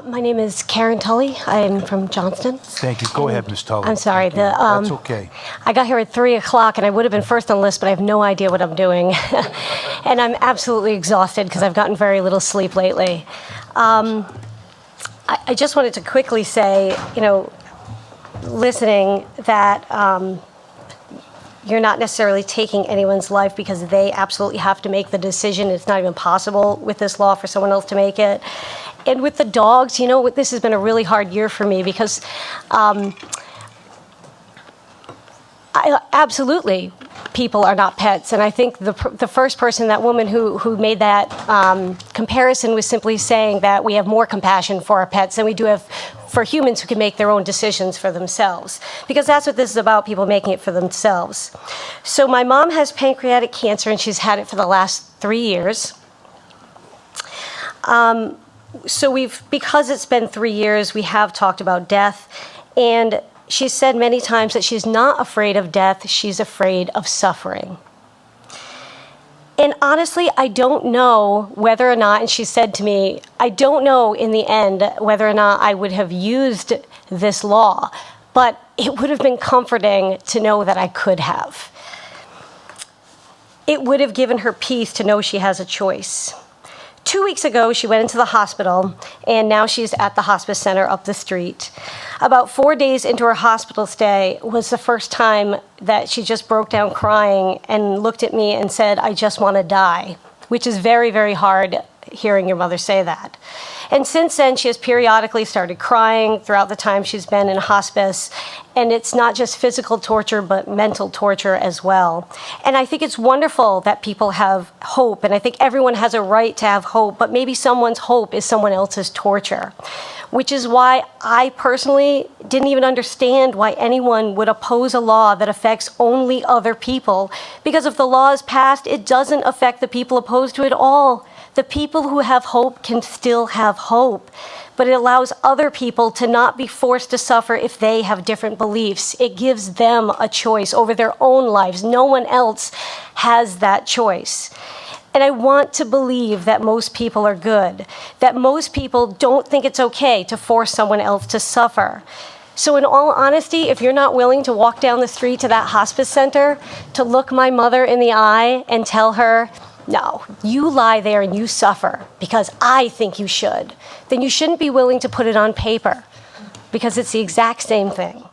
My name is Karen Tully. I'm from Johnston. Thank you. Go ahead, Ms. Tully. I'm sorry. That's okay. I got here at 3 o'clock, and I would have been first on the list, but I have no idea what I'm doing. And I'm absolutely exhausted because I've gotten very little sleep lately. I just wanted to quickly say, listening that you're not necessarily taking anyone's life because they absolutely have to make the decision. It's not even possible with this law for someone else to make it. And with the dogs, this has been a really hard year for me because absolutely people are not pets. And I think the first person, that woman who made that comparison, was simply saying that we have more compassion for our pets than we do have for humans who can make their own decisions for themselves. Because that's what this is about, people making it for themselves. So my mom has pancreatic cancer, and she's had it for the last 3 years. So because it's been 3 years, we have talked about death. And she said many times that she's not afraid of death, she's afraid of suffering. And honestly, I don't know whether or not, and she said to me, I don't know in the end whether or not I would have used this law, but it would have been comforting to know that I could have. It would have given her peace to know she has a choice. 2 weeks ago, she went into the hospital, and now she's at the hospice center up the street. About 4 days into her hospital stay was the first time that she just broke down crying and looked at me and said, I just want to die, which is very, very hard hearing your mother say that. And since then, she has periodically started crying throughout the time she's been in hospice. And it's not just physical torture, but mental torture as well. And I think it's wonderful that people have hope. And I think everyone has a right to have hope. But maybe someone's hope is someone else's torture, which is why I personally didn't even understand why anyone would oppose a law that affects only other people. Because if the law is passed, it doesn't affect the people opposed to it at all. The people who have hope can still have hope, but it allows other people to not be forced to suffer if they have different beliefs. It gives them a choice over their own lives. No one else has that choice. And I want to believe that most people are good, that most people don't think it's okay to force someone else to suffer. So in all honesty, if you're not willing to walk down the street to that hospice center, to look my mother in the eye and tell her, no, you lie there and you suffer because I think you should, then you shouldn't be willing to put it on paper because it's the exact same thing.